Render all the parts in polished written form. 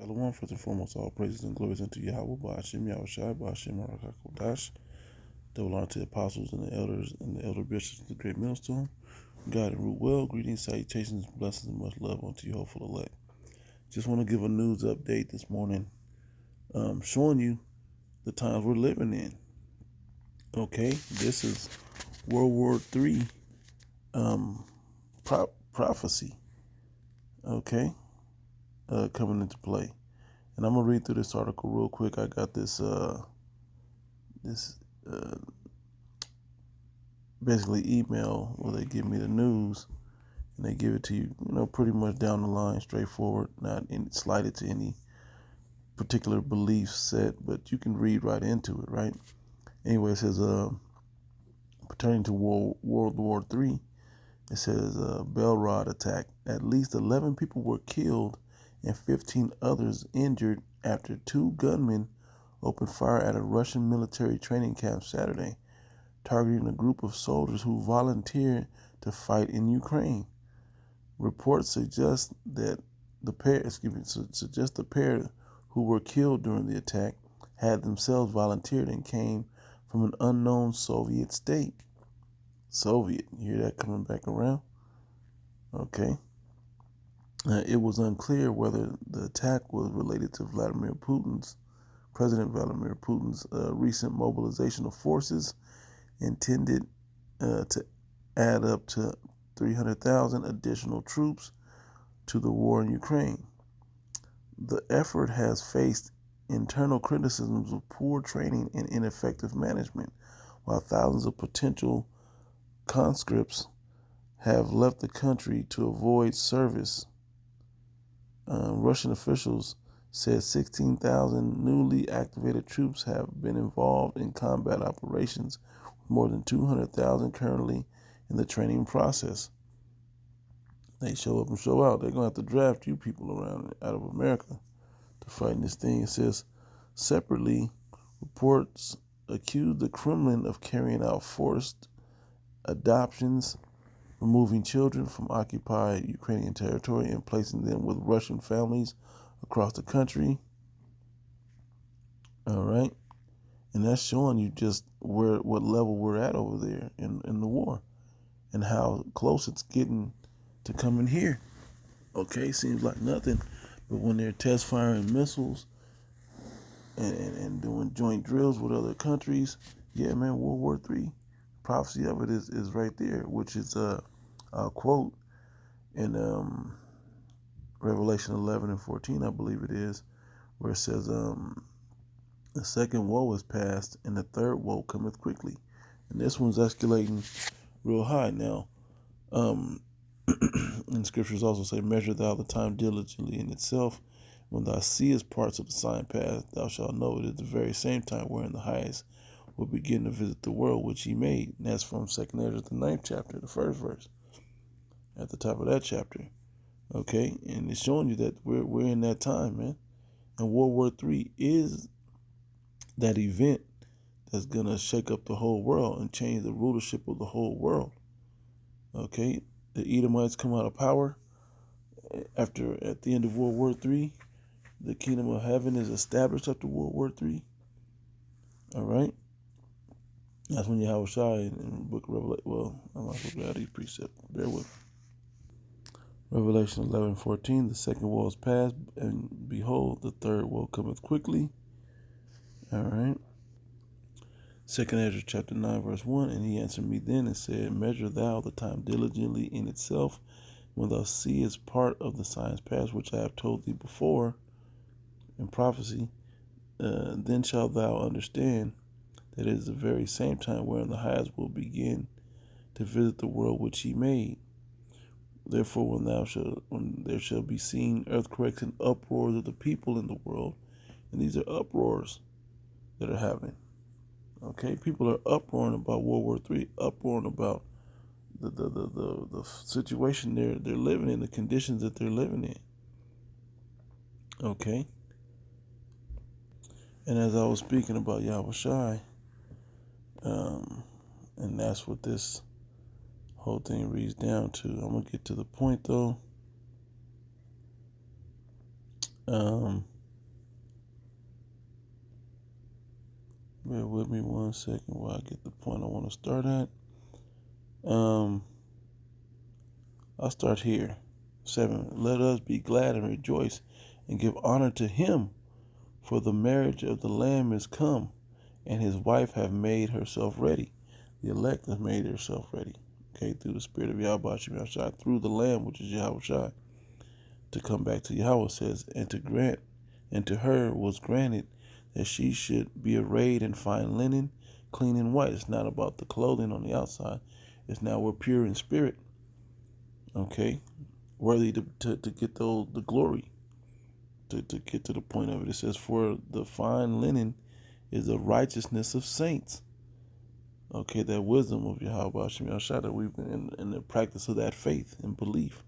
Shalom, first and foremost, all praises and glories unto Yahweh, Ba'ashem Yahushai, Ba'ashem Arakakodash, double honor to the apostles and the elders and the elder bishops of the great millstone. God and root well, greetings, salutations, blessings, and much love unto you, hopeful elect. Just want to give a news update this morning, showing you the times we're living in. Okay, this is World War III prophecy, okay, coming into play. And I'm gonna read through this article real quick. I got this basically email where they give me the news and they give it to you, pretty much down the line, straightforward, not slighted to any particular belief set, but you can read right into it, right? Anyway, it says, pertaining to World War III, it says, Belrod attack. At least 11 people were killed and 15 others injured after two gunmen opened fire at a Russian military training camp Saturday, targeting a group of soldiers who volunteered to fight in Ukraine. Reports suggest that the pair who were killed during the attack had themselves volunteered and came from an unknown Soviet state. Soviet, you hear that coming back around? Okay. It was unclear whether the attack was related to President Vladimir Putin's recent mobilization of forces intended to add up to 300,000 additional troops to the war in Ukraine. The effort has faced internal criticisms of poor training and ineffective management, while thousands of potential conscripts have left the country to avoid service. Russian officials said 16,000 newly activated troops have been involved in combat operations, with more than 200,000 currently in the training process. They show up and show out. They're going to have to draft you people around out of America to fight in this thing. It says, separately, reports accuse the Kremlin of carrying out forced adoptions, removing children from occupied Ukrainian territory and placing them with Russian families across the country. All right. And that's showing you just what level we're at over there in the war and how close it's getting to coming here. Okay, seems like nothing. But when they're test firing missiles and doing joint drills with other countries, yeah, man, World War III, prophecy of it is right there, which is a quote in Revelation 11 and 14, I believe it is, where it says, the second woe is past, and the third woe cometh quickly. And this one's escalating real high now. And scriptures also say, measure thou the time diligently in itself. When thou seest parts of the sign pass, thou shalt know it is the very same time wherein the highest will begin to visit the world which he made. And that's from 2nd Ezra, the 9th chapter, the first verse, at the top of that chapter. Okay, and it's showing you that we're in that time, man. And World War III is that event that's gonna shake up the whole world and change the rulership of the whole world. Okay, the Edomites come out of power at the end of World War III. The kingdom of heaven is established after World War III. All right, that's when Yahushua in the book of Revelation. Well, I'm not going to go out these precepts. Bear with me. Revelation 11:14. The second woe is past, and behold, the third woe cometh quickly. All right. 2nd Ezra chapter 9 verse 1, and he answered me then and said, measure thou the time diligently in itself, when thou seest part of the signs past, which I have told thee before in prophecy, then shalt thou understand that it is the very same time wherein the highest will begin to visit the world which he made. Therefore, when there shall be seen earthquakes and uproars of the people in the world, and these are uproars that are happening. Okay, people are uproaring about World War III, uproaring about the situation they're living in, the conditions that they're living in. Okay, and as I was speaking about Yahushai, and that's what this whole thing reads down to. I'm gonna get to the point though. Um, bear with me 1 second while I get the point I want to start at. I'll start here. 7. Let us be glad and rejoice and give honor to him, for the marriage of the Lamb is come, and his wife have made herself ready. The elect have made herself ready. Okay, through the Spirit of Yahweh Shai, through the Lamb, which is Yahweh Shai, to come back to Yahweh says, and to her was granted that she should be arrayed in fine linen, clean and white. It's not about the clothing on the outside. It's now we're pure in spirit. Okay, worthy to get the glory. To get to the point of it, it says, for the fine linen is the righteousness of saints. Okay, that wisdom of Yahweh Shem Shai, that we've been in the practice of that faith and belief.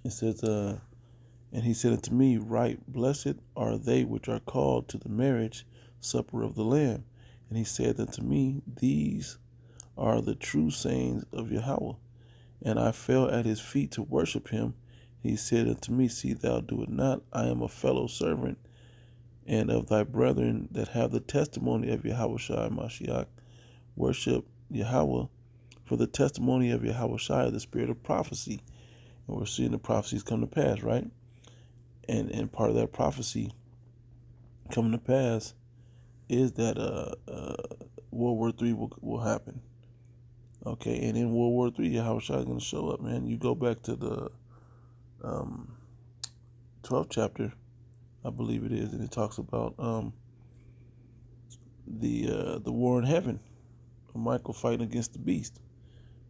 It says, and he said unto me, right, blessed are they which are called to the marriage supper of the Lamb. And he said unto me, these are the true sayings of Yahweh. And I fell at his feet to worship him. He said unto me, see thou do it not. I am a fellow servant and of thy brethren that have the testimony of Yahweh Shai Mashiach. Worship Yahweh, for the testimony of Yahweh Shai is the spirit of prophecy. And we're seeing the prophecies come to pass, right? And part of that prophecy coming to pass is that World War III will happen. Okay, and in World War III, Yahweh Shai is going to show up, man. You go back to the 12th chapter, I believe it is, and it talks about the war in heaven, Michael fighting against the beast.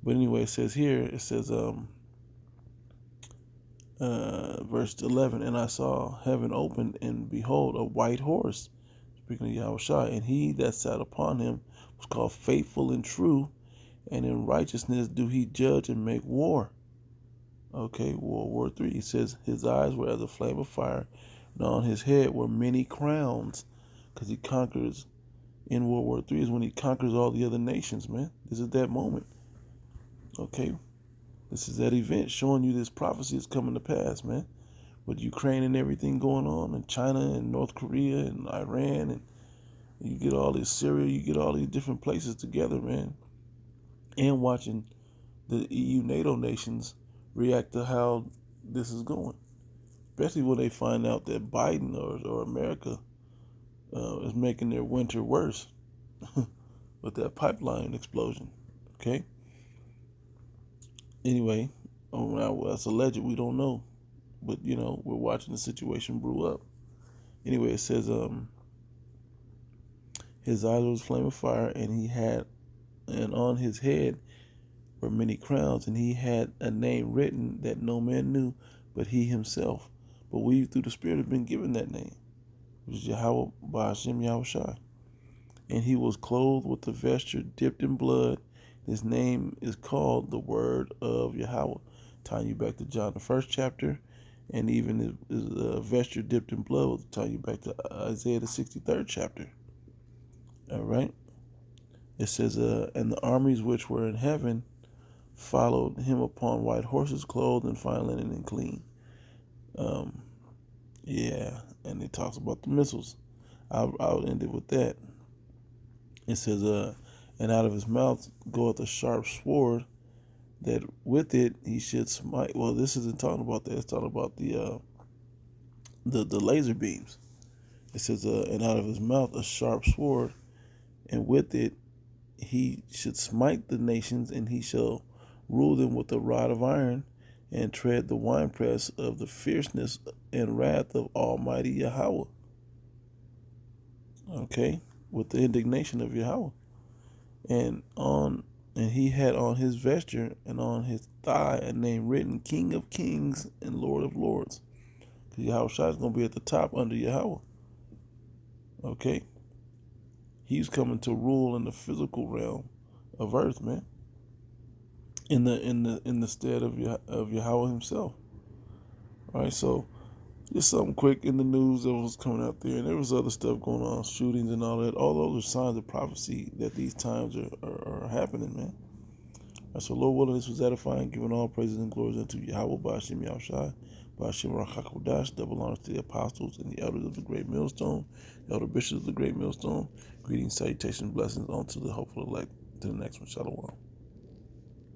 But anyway, it says here, verse 11, and I saw heaven opened, and behold, a white horse, speaking of Yahweh Shai, and he that sat upon him was called Faithful and True, and in righteousness do he judge and make war. Okay, World War III. He says his eyes were as a flame of fire, and on his head were many crowns, because he conquers. In World War III is when he conquers all the other nations, man. This is that moment. Okay, this is that event showing you this prophecy is coming to pass, man. With Ukraine and everything going on, and China and North Korea and Iran, and you get all this Syria, you get all these different places together, man. And watching the EU NATO nations react to how this is going, especially when they find out that Biden or America is making their winter worse with that pipeline explosion. Okay. Anyway, that's alleged. We don't know, but we're watching the situation brew up. Anyway, it says his eyes was a flame of fire, and on his head were many crowns, and he had a name written that no man knew but he himself. But we, through the Spirit, have been given that name, which is Yahweh Ba'ashem Yahweh Shai. And he was clothed with a vesture dipped in blood. His name is called the Word of Yahweh. Tying you back to John, the 1st chapter, and even his vesture dipped in blood will tie you back to Isaiah, the 63rd chapter. All right. It says, and the armies which were in heaven followed him upon white horses, clothed in fine linen and clean. Yeah, and it talks about the missiles. I'll end it with that. It says, and out of his mouth goeth a sharp sword, that with it he should smite. Well, this isn't talking about that. It's talking about the laser beams. It says, and out of his mouth a sharp sword, and with it he should smite the nations, and he shall rule them with a rod of iron, and tread the winepress of the fierceness and wrath of Almighty Yahweh. Okay, with the indignation of Yahweh. And he had on his vesture and on his thigh a name written, King of Kings and Lord of Lords. Because Yahweh Shai is going to be at the top under Yahweh. Okay, he's coming to rule in the physical realm of earth, man. In the stead of Yahweh himself. All right, so just something quick in the news that was coming out there, and there was other stuff going on, shootings and all that. All those are signs of prophecy that these times are happening, man. All right, so Lord willing, this was edifying, giving all praises and glories unto Yahweh Ba'ashem Yahweh Shai, Bashim Rachakodash, double honors to the apostles and the elders of the great millstone, elder bishops of the great millstone. Greetings, salutations, blessings unto the hopeful elect. To the next one. Shalom.